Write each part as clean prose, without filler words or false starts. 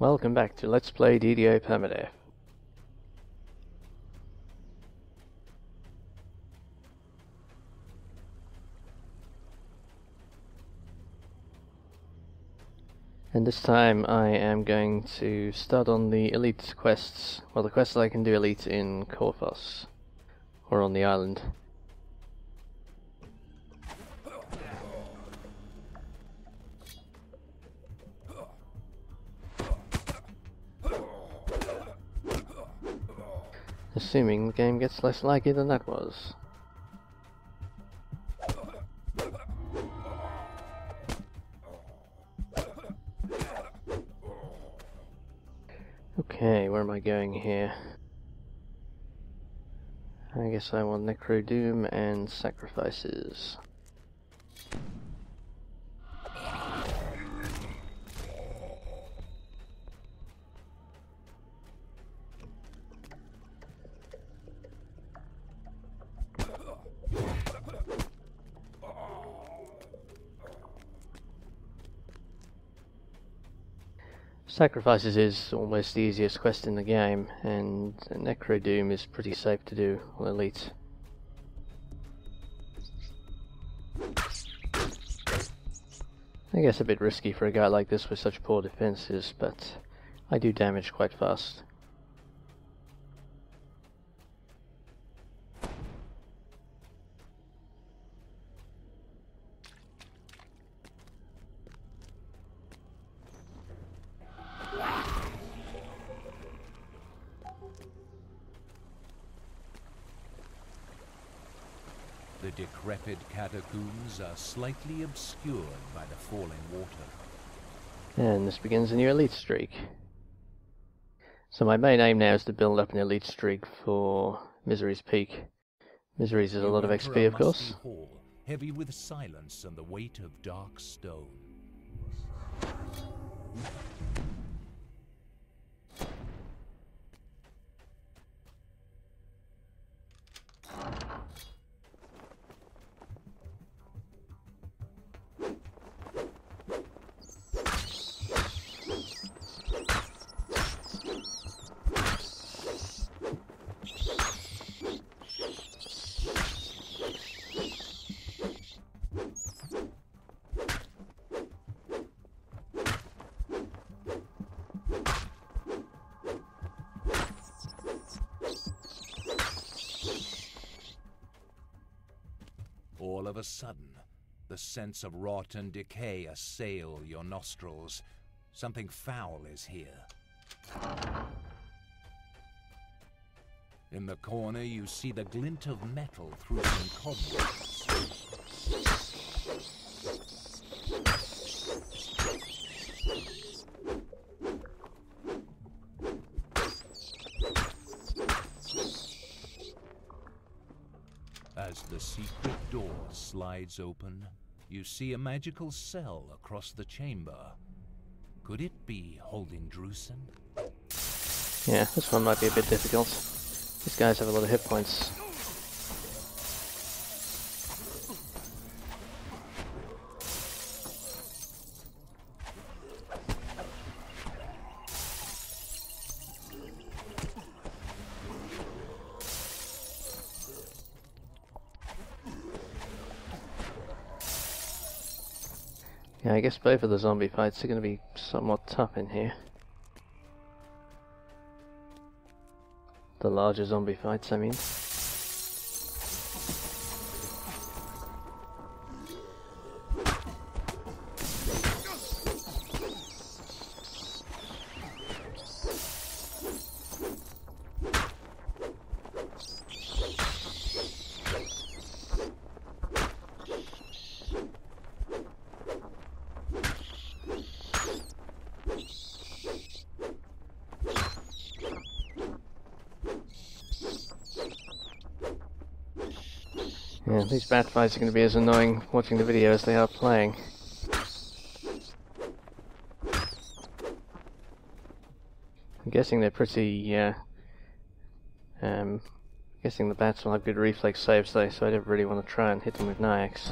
Welcome back to Let's Play DDO Permadeath. And this time I am going to start on the elite quests, well the quests that I can do elite in Korthos, or on the island. Assuming the game gets less laggy than that was. Okay, where am I going here? I guess I want Necrodoom and sacrifices. Sacrifices is almost the easiest quest in the game, and Necrodoom is pretty safe to do on elite. I guess a bit risky for a guy like this with such poor defenses, but I do damage quite fast. The decrepit catacombs are slightly obscured by the falling water. And this begins a new elite streak. So my main aim now is to build up an elite streak for Misery's Peak. Misery's is a lot of XP, of course. Hall, heavy with silence and the weight of dark stone. All of a sudden, the sense of rot and decay assail your nostrils. Something foul is here. In the corner, you see the glint of metal through some cobwebs. As the secret door slides open, you see a magical cell across the chamber. Could it be holding Drusen? Yeah, this one might be a bit difficult. These guys have a lot of hit points. Yeah, I guess both of the zombie fights are going to be somewhat tough in here. The larger zombie fights, I mean. Yeah, these bat fights are going to be as annoying watching the video as they are playing. I'm guessing they're pretty, guessing the bats will have good reflex saves though, so I don't really want to try and hit them with knives.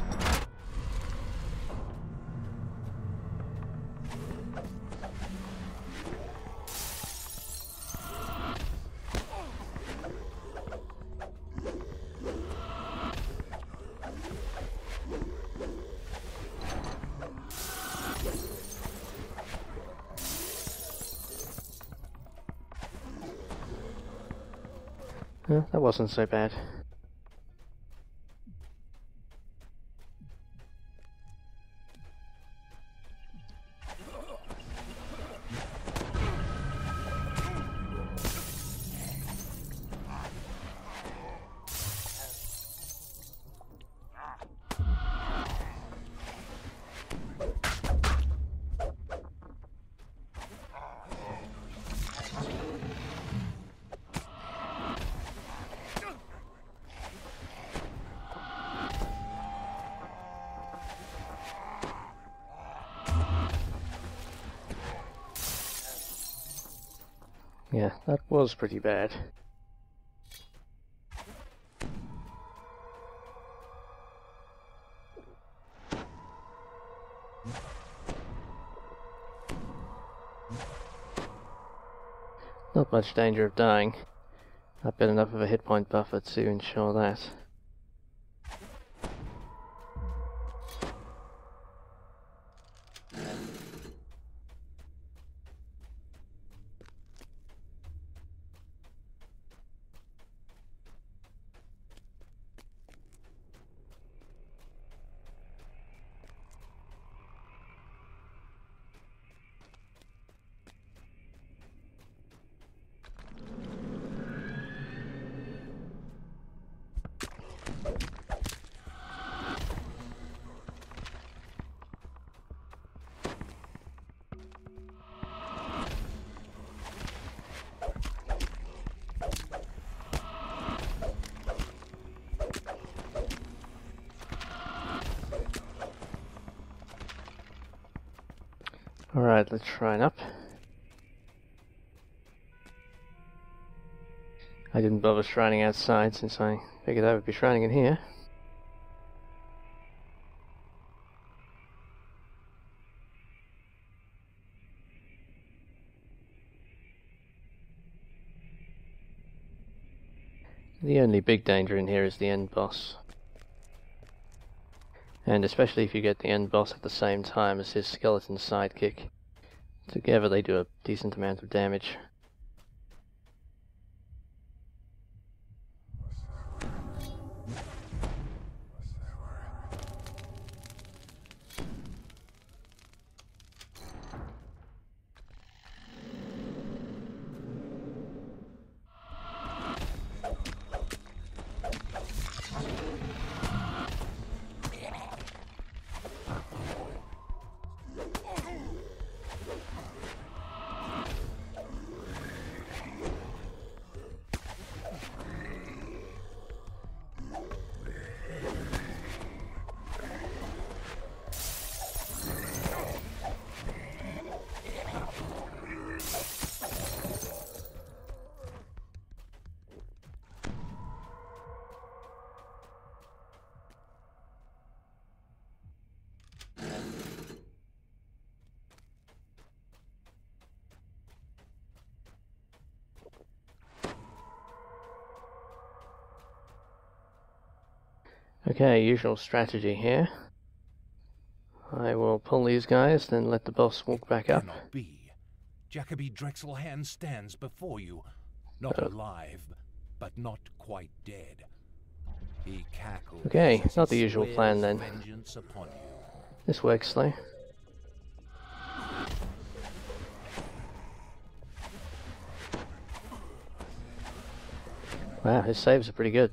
That wasn't so bad. Yeah, that was pretty bad. Not much danger of dying. I've got enough of a hit point buffer to ensure that. Alright, let's shrine up. I didn't bother shrining outside since I figured I would be shrining in here. The only big danger in here is the end boss. And especially if you get the end boss at the same time as his skeleton sidekick. Together they do a decent amount of damage. Okay, usual strategy here. I will pull these guys, then let the boss walk back up. Cannot be. Jacoby Drexelhand stands before you, not alive, but not quite dead. He cackles. Okay, not the usual plan then. Vengeance upon you. This works though. Wow, his saves are pretty good.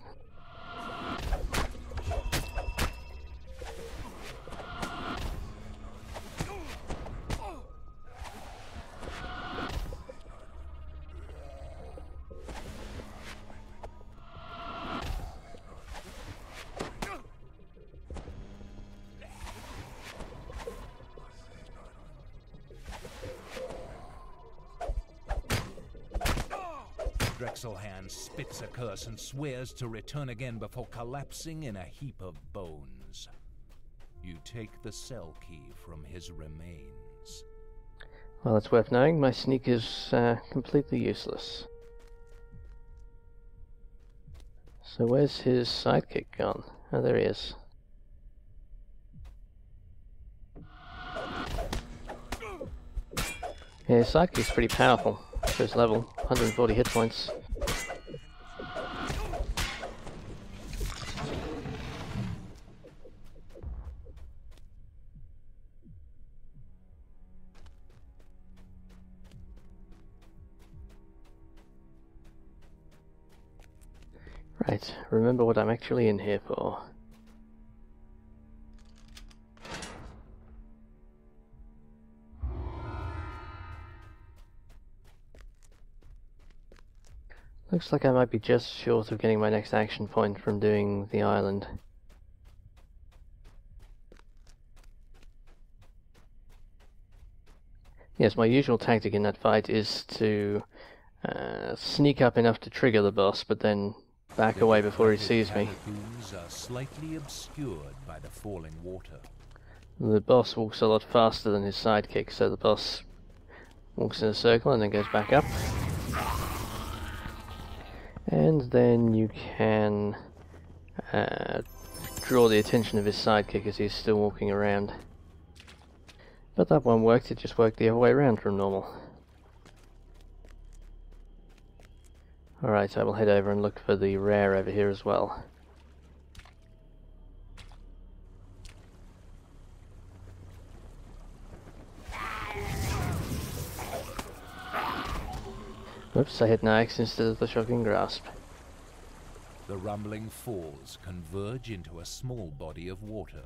Drexelhand spits a curse and swears to return again before collapsing in a heap of bones. You take the cell key from his remains. Well, it's worth knowing my sneak is completely useless. So where's his sidekick gone? Oh, there he is. Yeah, his sidekick's pretty powerful for his level, 140 hit points. Right, remember what I'm actually in here for. Looks like I might be just short of getting my next action point from doing the island. Yes, my usual tactic in that fight is to sneak up enough to trigger the boss, but then back away before he sees me. Are slightly obscured by the falling water. The boss walks a lot faster than his sidekick, so the boss walks in a circle and then goes back up. And then you can draw the attention of his sidekick as he's still walking around. But that one worked, it just worked the other way around from normal. Alright, I will head over and look for the rare over here as well. Whoops, I hit an axe instead of the shocking grasp. The rumbling falls converge into a small body of water.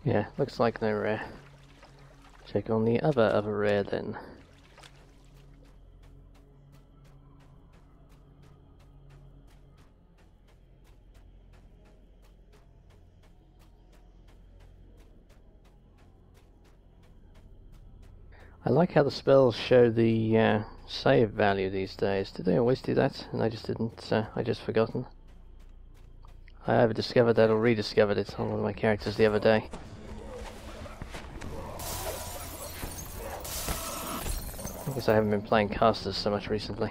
Yeah, looks like no rare. Check on the other rare then. I like how the spells show the save value these days. Did they always do that? And I just didn't, I just forgotten. I either discovered that or rediscovered it on one of my characters the other day. I guess I haven't been playing casters so much recently.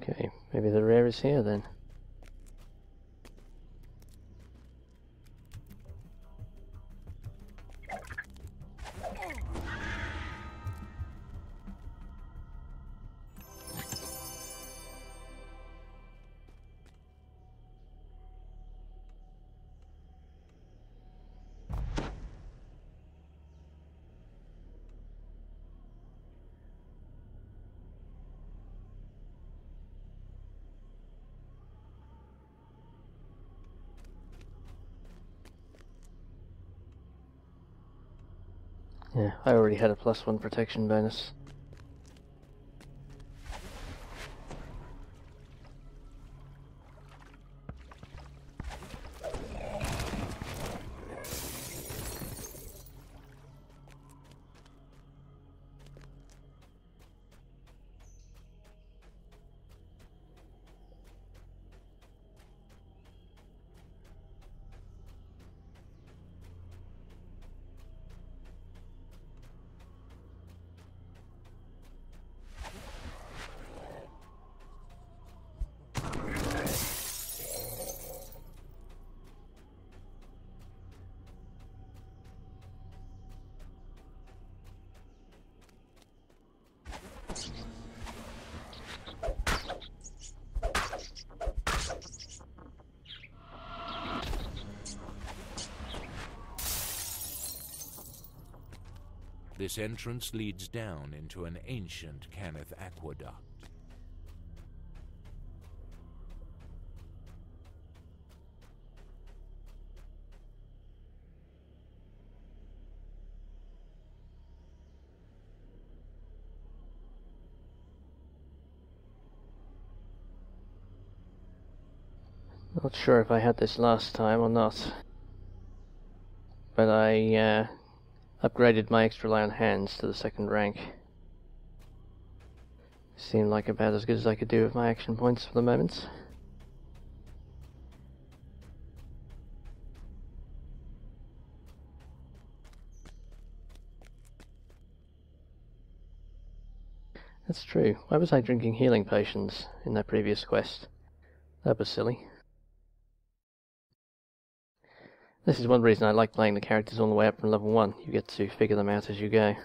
Okay, maybe the rare is here then. Yeah, I already had a +1 protection bonus. This entrance leads down into an ancient Cannith aqueduct. Not sure if I had this last time or not, but I upgraded my extra lion hands to the 2nd rank. Seemed like about as good as I could do with my action points for the moment. That's true. Why was I drinking healing potions in that previous quest? That was silly. This is one reason I like playing the characters all the way up from level 1. You get to figure them out as you go.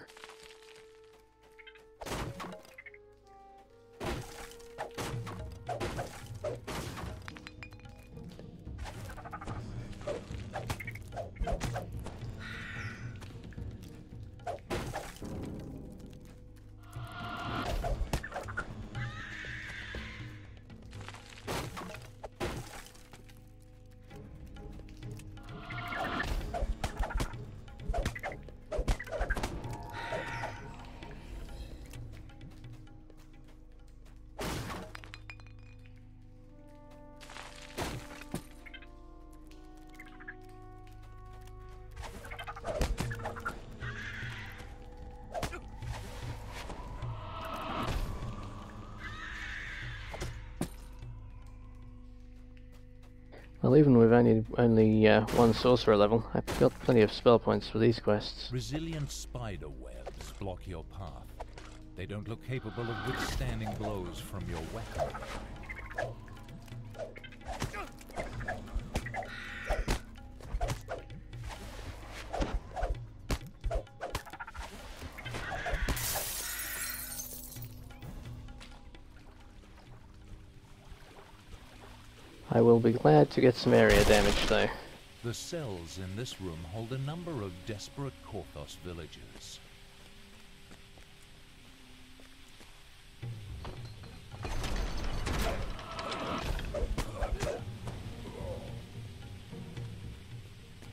Well, even with only one sorcerer level, I've got plenty of spell points for these quests. Resilient spider webs block your path. They don't look capable of withstanding blows from your weapon. I will be glad to get some area damage though. The cells in this room hold a number of desperate Korthos villagers.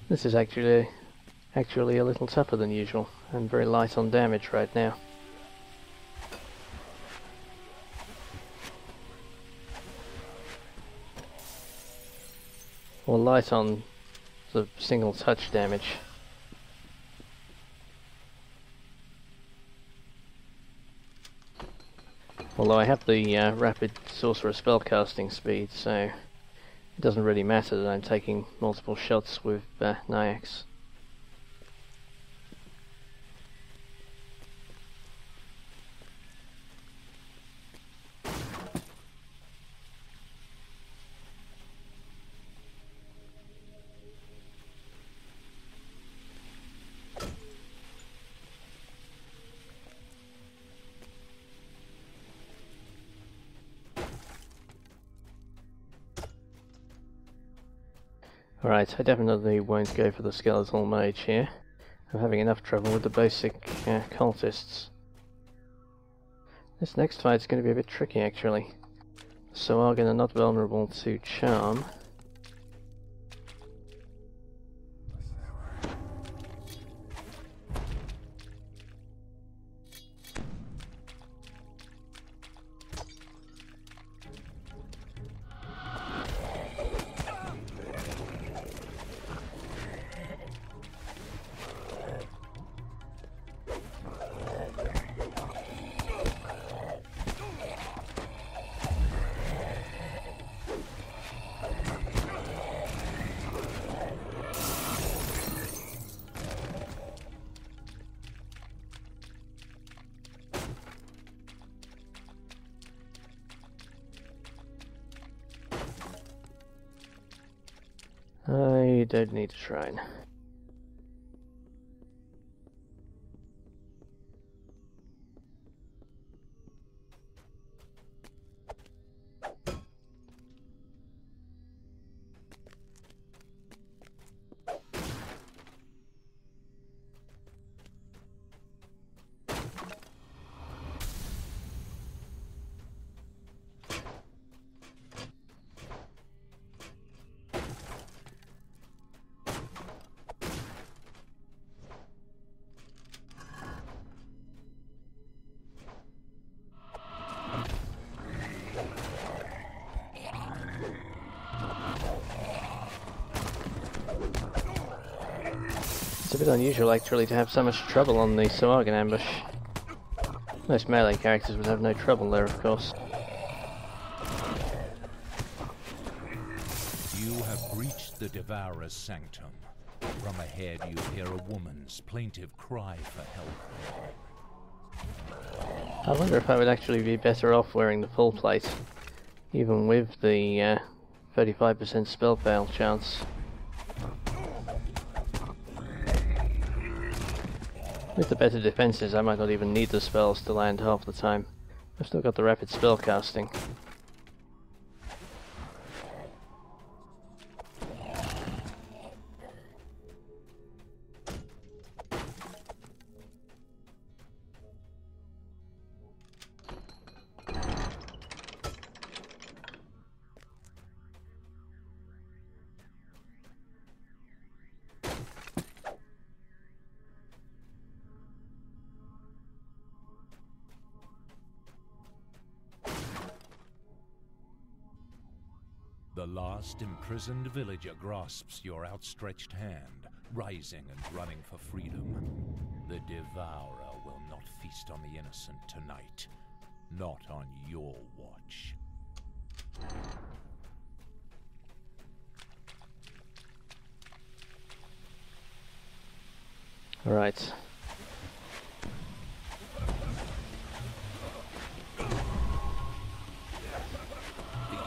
This is actually a little tougher than usual. I'm very light on damage right now. Or light on the single touch damage. Although I have the rapid sorcerer spellcasting speed, so it doesn't really matter that I'm taking multiple shots with Nyax. Alright, I definitely won't go for the skeletal mage here. I'm having enough trouble with the basic cultists. This next fight's going to be a bit tricky actually. So Argon are not vulnerable to charm. I don't need a shrine. It's a bit unusual actually to have so much trouble on the Sawagan ambush. Most melee characters would have no trouble there, of course. You have breached the Devourer's sanctum. From ahead you hear a woman's plaintive cry for help. I wonder if I would actually be better off wearing the full plate, even with the 35% spell fail chance. With the better defenses, I might not even need the spells to land half the time. I've still got the rapid spell casting. The last imprisoned villager grasps your outstretched hand, rising and running for freedom. The Devourer will not feast on the innocent tonight. Not on your watch. Right.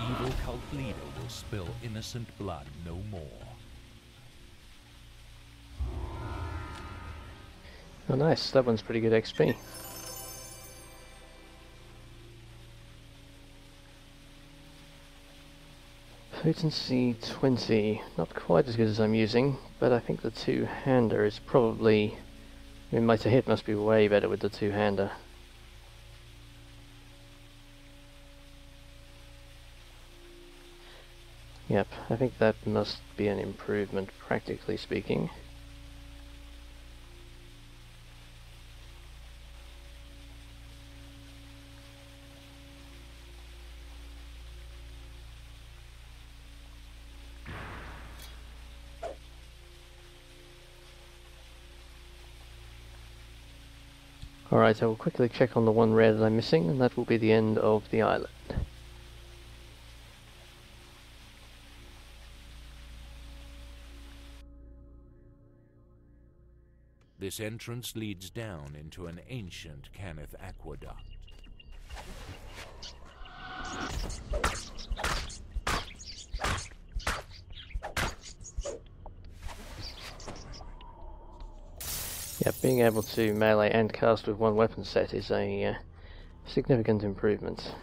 Evil cult leader will spill innocent blood no more. Oh nice, that one's pretty good XP. Potency 20, not quite as good as I'm using, but I think the two-hander is probably... I mean, my to hit must be way better with the two-hander. Yep, I think that must be an improvement, practically speaking. Alright, I will quickly check on the one rare that I'm missing, and that will be the end of the island. This entrance leads down into an ancient Cannith aqueduct. Yeah, being able to melee and cast with one weapon set is a significant improvement.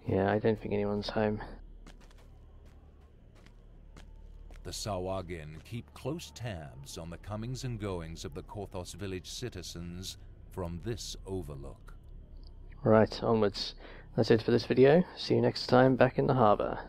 Yeah, I don't think anyone's home. The Sawagan keep close tabs on the comings and goings of the Korthos village citizens from this overlook. Right, onwards. That's it for this video. See you next time back in the harbour.